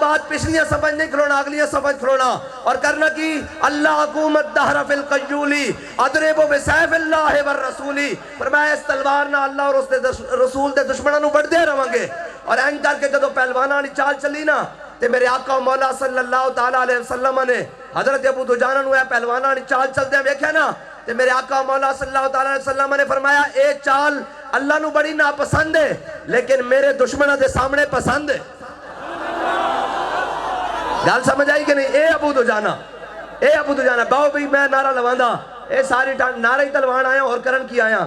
بات پچھلیاں سمجھ نہیں کھلونا، اگلیاں سمجھ کھلونا، اور کرنا کی اللہ حکومت دہر فی القیولی ادربو بسیف اللہ والرسولی، فرمایا اس تلوار نہ اللہ اور اس دے رسول دے دشمنوں نو بڑھ دے رہاں گے۔ اور این کر کے جدو پہلوانا والی چال چلی نا تے میرے آقا و مولا صلی اللہ تعالیٰ علیہ وسلم نے حضرت ابو دجانہ نو ہے پہلوانا والی چال چل دے ویکھے نا تے میرے آقا و مولا صلی اللہ تعالیٰ علیہ وسلم نے فرمایا اے چال اللہ نو بڑی ناپسند ہے لیکن میرے دشمنوں دے سامنے پسند ہے۔ گل سمجھ آئی کہ نہیں؟ اے ابو دجانہ باؤ بھی میں نعرہ لواندا، اے ساری نعرہ ہی تلوان آیا اور کرن کی آیا،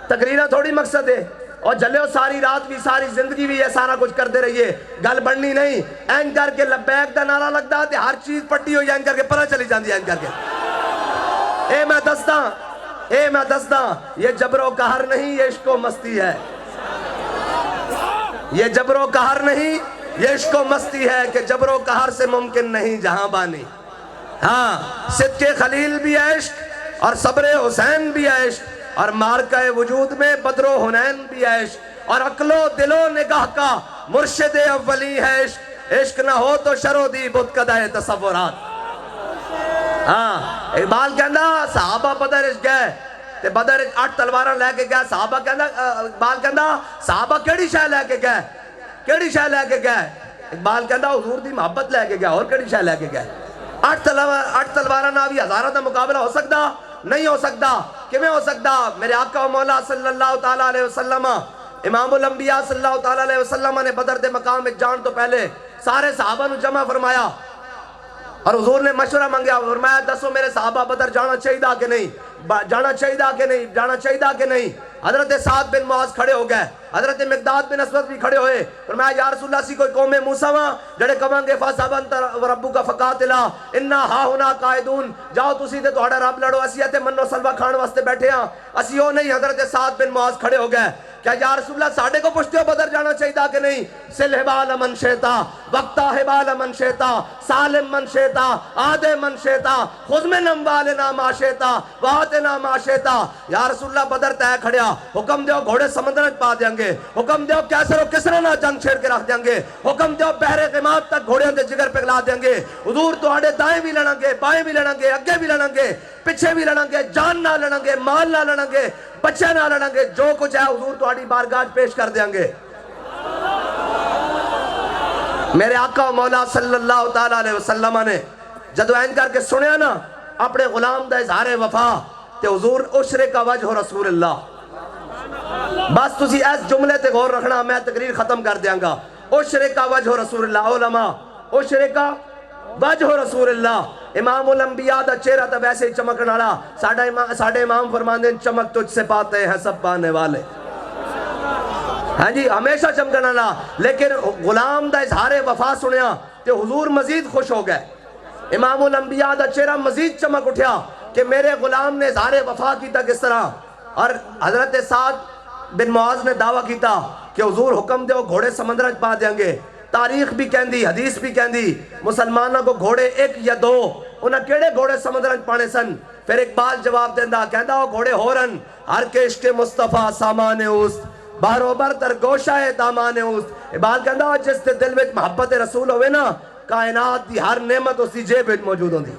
تقریرہ تھوڑی مقصد ہے، اور جلے ہو ساری رات بھی ساری زندگی بھی یہ سارا کچھ کر دے رہیے، گل بڑھنی نہیں۔ این کر کے لبیک دا نعرہ لگتا ہے ہر چیز پٹی ہوئی این کر کے پرہ چلی جاندی ہے این کر کے۔ اے میں دستا یہ جبر و قہر نہیں، یہ عشق و مستی ہے، یہ جبر و قہر نہیں، یہ عشق و مستی ہے کہ جبر و قہر سے ممکن نہیں جہاں بانی۔ ہاں صدق خلیل بھی ہے عشق اور صبر حسین بھی ہے عشق، اور مارکہ وجود میں بدر و حنین بھی ہے عشق، اور عقل و دل و نگاہ کا مرشد اولی ہے عشق، عشق نہ ہو تو شر و دی بت کدہ تصورات۔ ہاں اقبال کہندا صحابہ بدر عشق گئے تے بدر 8 تلواراں لے کے گئے، صحابہ کہندا اقبال کہندا صحابہ کیڑی شے لے کے گئے، کیڑی شے لے کے گئے؟ اقبال کہندا حضور دی محبت لے کے گئے، اور کیڑی شے لے کے گئے؟ 8 تلواراں نال بھی ہزاراں دا مقابلہ ہو سکدا؟ نہیں ہو سکتا۔ کیویں ہو سکتا؟ میرے آقا و مولا صلی اللہ تعالیٰ علیہ وسلم امام الانبیاء صلی اللہ تعالیٰ علیہ وسلم نے بدر دے مقام ایک جان تو پہلے سارے صحابہ نو جمع فرمایا اور حضور نے مشورہ منگیا، فرمایا دسو میرے صحابہ بدر جانا چاہیدہ کہ نہیں، جانا چاہیدہ کہ نہیں؟ حضرت سعد بن معاذ کھڑے ہو گئے، حضرت مقداد بن اسود بھی کھڑے ہوئے، فرمایا یا رسول اللہ سی کوئی قوم موسیٰ وہاں جڑے کمان گے فَاسَبَ أَنْتَ وَرَبُّكَ فَقَاتِلَا إِنَّا ہَا ہُنَا قَائِدُونَ، جاؤ تُسی تے توڑا رب لڑو، اسی ایتے منو سلوہ کھان واسطے بیٹھے ہاں، اسی ہو نہیں۔ حضرت سعد بن معاذ کھڑے ہو گئے، کیا یا رسول اللہ ساڑھے کو پوچھتے ہو بدر جانا چاہیدہ کہ نہیں؟ سل حبال من شیطا وقتا حبال من شیطا سالم من شیطا آدھے من شیطا خود من اموالنا ما شیطا وآتنا ما شیطا۔ یا رسول اللہ بدر تے کھڑیا، حکم دیو گھوڑے سمندر پا دیاں گے، حکم دیو کیسر و کسرے نہ جنگ چھیڑ کے رکھ دیاں گے، حکم دیو بحر غماد تک گھوڑیاں دے جگر پہ گلا دیاں گے، حضور تو آڑے دائیں بھی لڑیں گے، بائیں بھی لڑیں گے، اگے بھی لڑیں گے، پچھے بھی لڑیں گے، جان نہ لڑیں گے، مال نہ لڑیں گے، بچے نہ لڑیں گے، جو کچھ ہے حضور تو آڑی بارگاہ پیش کر دیاں گے۔ میرے آقا و مولا صلی اللہ تعالیٰ علیہ وسلم نے جدو این کر کے سنیا نا اپنے غلام دا اظہار وفا تے حضور اشرک وجہ رسول اللہ، بس تسی ایس جملے تے غور رکھنا، میں تقریر ختم کر دیاں گا۔ اشرک وجہ رسول اللہ، علماء اشرک وجہ رسول اللہ، امام الانبیاء دا چہرہ تا ویسے ہی چمکن والا، ساڑھے امام فرماندے چمک تجھ سے پاتے ہیں سب پانے والے، ہاں جی ہمیشہ چمکن والا، لیکن غلام دا اظہار وفا سنیا تے حضور مزید خوش ہو گئے، امام الانبیاء دا چہرہ مزید چمک اٹھیا کہ میرے غلام نے اظہار وفا کیتا کس طرح۔ اور حضرت سعد بن معاذ نے دعویٰ کیتا کہ حضور حکم دے وہ گھوڑے سمندر پا دیں گے، تاریخ بھی کہندی حدیث بھی کہندی مسلمانوں کو گھوڑے ایک یا دو، انہاں کیڑے گھوڑے سمندر پانے سن؟ پھر اقبال جواب دیندہ کہندہ وہ گھوڑے ہورن، ہر کے عشق مصطفیٰ سامان اوست، باروبر در گوشہ دامان اوست۔ اقبال کہندہ جس دے دل وچ محبت رسول ہوئے نا کائنات دی ہر نعمت اس دی جیب وچ موجود ہوندی،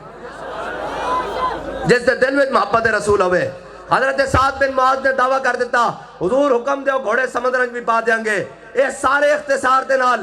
جس دے دل وچ محبت رسول ہوئے۔ حضرت سعد بن معاذ نے دعویٰ کر دیتا حضور حکم دے گھوڑے سمندر بھی پا دیاں گے۔ یہ سارے اختصار دے نال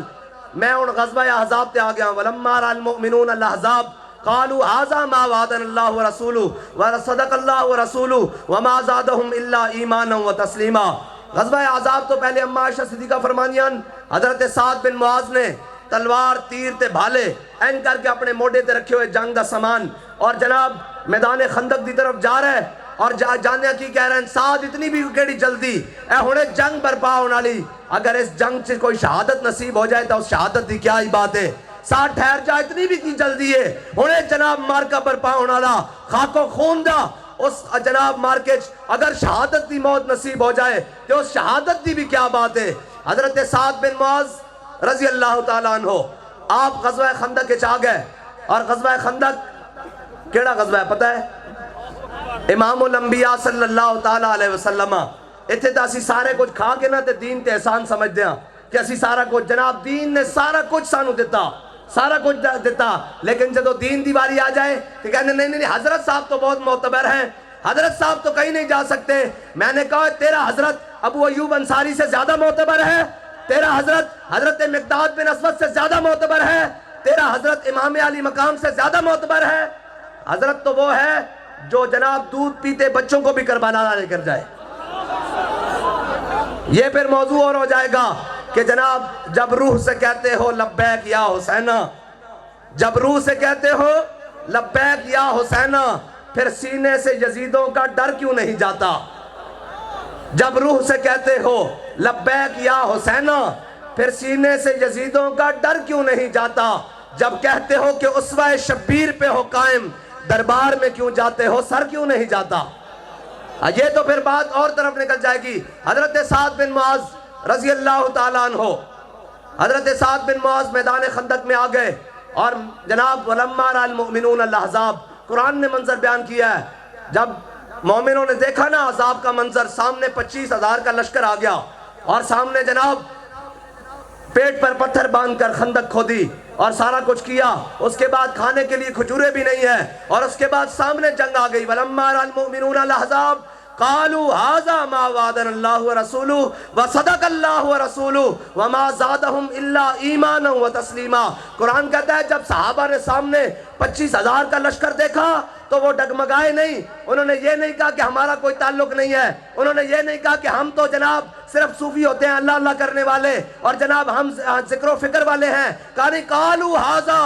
میں ان غزوہ احزاب تے آگیا، وَلَمَّا رَأَى الْمُؤْمِنُونَ الْأَحْزَابَ قَالُوا هَذَا مَا وَعَدَنَا اللَّهُ وَرَسُولُهُ وَصَدَقَ اللَّهُ وَرَسُولُهُ وَمَا زَادَهُمْ إِلَّا إِيمَانًا وَتَسْلِيمًا۔ غزوہ احزاب تو پہلے اما عائشہ صدیقہ فرمانیاں حضرت سعد بن معاذ نے تلوار تیر تے بھالے این کر کے اپنے موڈے تے رکھے ہوئے جنگ دا سامان، اور جناب میدان خندق دی طرف جا رہے اور جانیا کی کہہ رہے ہیں سعد اتنی بھی کیڑی جلدی اے ہونے جنگ برپا ہونا لی، اگر اس جنگ سے کوئی شہادت نصیب ہو جائے تو اس شہادت دی کیا ہی بات ہے، سعد ٹھہر جا اتنی بھی کی جلدی ہے، ہونے جناب مارکہ برپا ہونا لا خاک و خون دا اس جناب مارکچ اگر شہادت دی موت نصیب ہو جائے تو اس شہادت دی بھی کیا بات ہے۔ حضرت سعد بن معاذ رضی اللہ تعالیٰ عنہ آپ غزوہ خندق کے چاہ گئے، اور غزوہ خندق کیڑا غزوہ ہے پتہ ہے؟ امام الانبیاء صلی اللہ تعالیٰ علیہ وسلم اتھے تا اسی سارے کچھ کھا کے نہ تے دین تے احسان سمجھ دیاں کہ اسی سارا کچھ جناب دین نے سارا کچھ سانو دیتا، سارا کچھ دیتا، لیکن جب دین دی باری آ جائے تو کہنے نہیں حضرت صاحب تو بہت معتبر ہیں، حضرت صاحب تو کہیں نہیں جا سکتے۔ میں نے کہا تیرا حضرت ابو ایوب انصاری سے زیادہ معتبر ہے، تیرا حضرت مقداد بن اسود سے زیادہ معتبر ہے، تیرا حضرت امام علی مقام سے زیادہ معتبر ہے؟ حضرت تو وہ ہے جو جناب دودھ پیتے بچوں کو بھی کربلا لے کر جائے۔ یہ پھر موضوع اور ہو جائے گا کہ جناب جب روح سے کہتے ہو لبیک یا حسینہ، جب روح سے کہتے ہو لبیک یا حسینہ، پھر سینے سے یزیدوں کا ڈر کیوں نہیں جاتا؟ جب روح سے کہتے ہو لبیک یا حسینہ، پھر سینے سے یزیدوں کا ڈر کیوں نہیں جاتا؟ جب کہتے ہو کہ اسوہ شبیر پہ ہو قائم، دربار میں کیوں جاتے ہو، سر کیوں نہیں جاتا؟ یہ تو پھر بات اور طرف نکل جائے گی۔ حضرت سعد بن معاذ رضی اللہ تعالیٰ عنہ، حضرت سعد بن معاذ میدان خندق میں آ گئے اور جناب وَلَمَّا رَأَى الْمُؤْمِنُونَ الْأَحْزَابَ، قرآن نے منظر بیان کیا ہے، جب مومنوں نے دیکھا نا عذاب کا منظر، سامنے 25,000 کا لشکر آ گیا اور سامنے جناب پیٹ پر پتھر باندھ کر خندق کھودی اور سارا کچھ کیا، اس کے بعد کھانے کے لیے کھجورے بھی نہیں ہے، اور اس کے بعد سامنے جنگ آ گئی۔ وَلَمَّا رَأَى الْمُؤْمِنُونَ الْأَحْزَابَ قَالُوا هَذَا مَا وَعَدَنَا اللَّهُ وَرَسُولُهُ وَصَدَقَ اللَّهُ وَرَسُولُهُ وَمَا زَادَهُمْ إِلَّا إِيمَانًا وَتَسْلِيمًا۔ قرآن کہتا ہے جب صحابہ نے سامنے 25,000 کا لشکر دیکھا تو وہ ڈگمگائے نہیں، انہوں نے یہ نہیں کہا کہ ہمارا کوئی تعلق نہیں ہے، انہوں نے یہ نہیں کہا کہ ہم تو جناب صرف صوفی ہوتے ہیں، اللہ اللہ کرنے والے، اور جناب ہم ذکر و فکر والے ہیں۔ کہانی قالوا هذا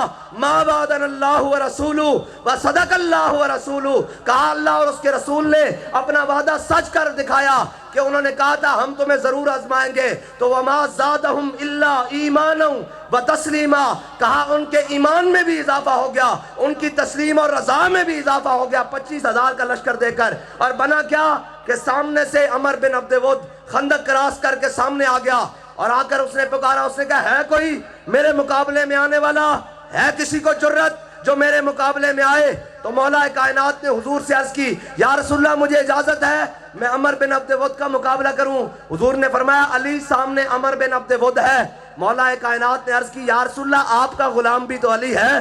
ما وعدنا اللہ ورسولہ وصدق اللہ ورسولہ، کہا اللہ اور اس کے رسول نے اپنا وعدہ سچ کر دکھایا کہ انہوں نے کہا تھا ہم تمہیں ضرور آزمائیں گے، تو وما زادہم الا ایمانا وتسلیما، کہا ان کے ایمان میں بھی اضافہ ہو گیا، ان کی تسلیم اور رضا میں بھی اضافہ ہو گیا 25,000 کا لشکر دے کر۔ اور بنا کیا کہ سامنے سے عمر بن عبد ود خندق کراس کر کے سامنے آ گیا اور آ کر اس نے پکارا، اس نے کہا ہے کوئی میرے مقابلے میں آنے والا، ہے کسی کو جرت جو میرے مقابلے میں آئے؟ تو مولا کائنات نے حضور سے عرض کی یا رسول اللہ مجھے اجازت ہے میں عمر بن عبد ود کا مقابلہ کروں؟ حضور نے فرمایا علی سامنے عمر بن عبد ود ہے۔ مولا کائنات نے عرض کی یا رسول اللہ آپ کا غلام بھی تو علی ہے۔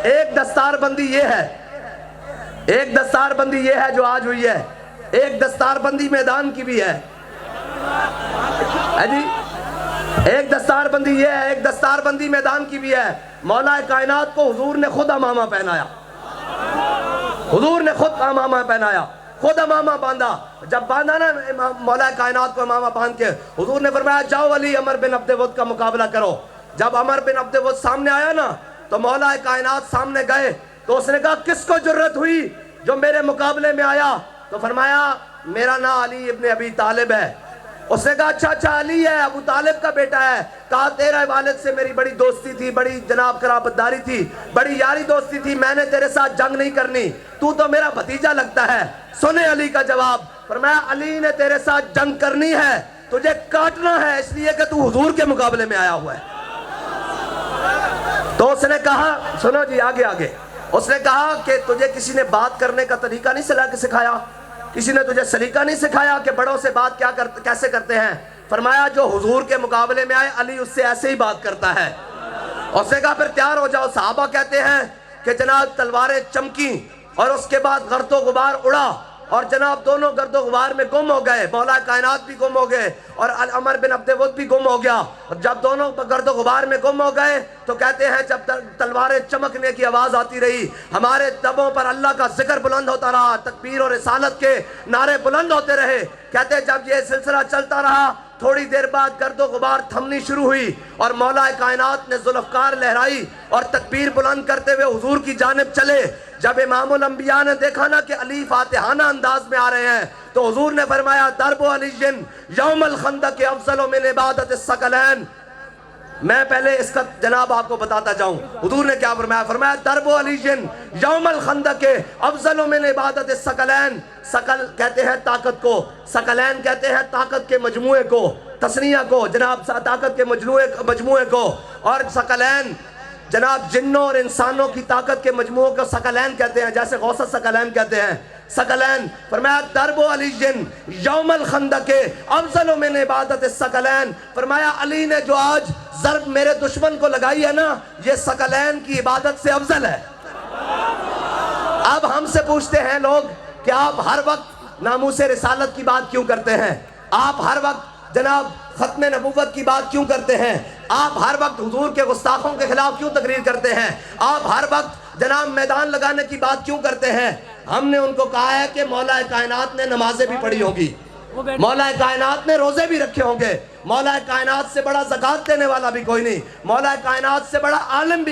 ایک دستار بندی یہ ہے، ایک دستار بندی یہ ہے جو آج ہوئی ہے، ایک دستار بندی میدان کی بھی ہے جی، ایک دستار بندی یہ ہے، ایک دستار بندی میدان کی بھی ہے۔ مولا کائنات کو حضور نے خود امامہ پہنایا، حضور نے خود امامہ پہنایا، خود امامہ باندھا۔ جب باندھا نا مولا کائنات کو امامہ باندھ کے، حضور نے فرمایا جاؤ علی عمر بن عبد ود کا مقابلہ کرو۔ جب عمر بن عبد ود سامنے آیا نا تو مولا کائنات سامنے گئے تو اس نے کہا کس کو جرت ہوئی جو میرے مقابلے میں آیا؟ تو فرمایا میرا نام علی ابن ابی طالب ہے۔ اس نے کہا اچھا علی ہے، ابو طالب کا بیٹا ہے۔ کہا تیرے والد سے میری بڑی دوستی تھی، بڑی جناب قرابت داری تھی، بڑی یاری دوستی تھی، میں نے تیرے ساتھ جنگ نہیں کرنی، تو میرا بھتیجا لگتا ہے۔ سنے علی کا جواب، فرمایا علی نے تیرے ساتھ جنگ کرنی ہے، تجھے کاٹنا ہے، اس لیے کہ تو حضور کے مقابلے میں آیا ہوا ہے۔ تو اس نے کہا سنو جی آگے اس نے کہا کہ تجھے کسی نے بات کرنے کا طریقہ نہیں سکھایا، کسی نے تجھے سلیقہ نہیں سکھایا کہ بڑوں سے بات کیسے کرتے ہیں؟ فرمایا جو حضور کے مقابلے میں آئے علی اس سے ایسے ہی بات کرتا ہے۔ اس نے کہا پھر تیار ہو جاؤ۔ صحابہ کہتے ہیں کہ جناب تلواریں چمکیں اور اس کے بعد گرد و غبار اڑا اور جناب دونوں گرد و غبار میں گم ہو گئے، مولا کائنات بھی گم ہو گئے اور عمر بن عبد ود بھی گم ہو گیا۔ جب دونوں گرد و غبار میں گم ہو گئے تو کہتے ہیں جب تلواریں چمکنے کی آواز آتی رہی، ہمارے لبوں پر اللہ کا ذکر بلند ہوتا رہا، تکبیر اور رسالت کے نعرے بلند ہوتے رہے۔ کہتے ہیں جب یہ سلسلہ چلتا رہا تھوڑی دیر بعد گرد و غبار تھمنی شروع ہوئی اور مولا کائنات نے ذوالفقار لہرائی اور تکبیر بلند کرتے ہوئے حضور کی جانب چلے۔ جب امام الانبیاء نے دیکھا نا کہ علی فاتحانہ انداز میں آ رہے ہیں تو حضور نے فرمایا ضرب علی یوم الخندق افضل من عبادت الثقلین۔ میں پہلے اس کا جناب آپ کو بتاتا جاؤں حضور نے کیا فرمایا۔ فرمایا ضرب علی یوم الخندق افضل من عبادت الثقلین۔ ثقل کہتے ہیں طاقت کو، ثقلین کہتے ہیں طاقت کے مجموعے کو، تثنیہ کو، جناب طاقت کے مجموعے کو، اور ثقلین جناب جنوں اور انسانوں کی طاقت کے مجموعوں کو ثقلین کہتے ہیں، جیسے غوث ثقلین کہتے ہیں۔ ثقلین فرمایا درب علی جن یوم الخندق افضل من عبادت الثقلین، فرمایا علی نے جو آج ضرب میرے دشمن کو لگائی ہے نا، یہ ثقلین کی عبادت سے افضل ہے۔ اب ہم سے پوچھتے ہیں لوگ کہ آپ ہر وقت ناموس رسالت کی بات کیوں کرتے ہیں؟ آپ ہر وقت جناب ختم نبوت کی بات کیوں کرتے ہیں؟ آپ ہر وقت حضور کے گستاخوں کے خلاف کیوں تقریر کرتے ہیں؟ آپ ہر وقت جناب میدان لگانے کی بات کیوں کرتے ہیں؟ ہم نے ان کو کہا ہے کہ مولا کائنات نے نمازیں بھی پڑھی ہوگی، مولا کائنات نے روزے بھی رکھے ہوں گے، مولا کائنات سے بڑا زکوٰۃ دینے والا بھی کوئی نہیں، مولا کائنات سے بڑا عالم بھی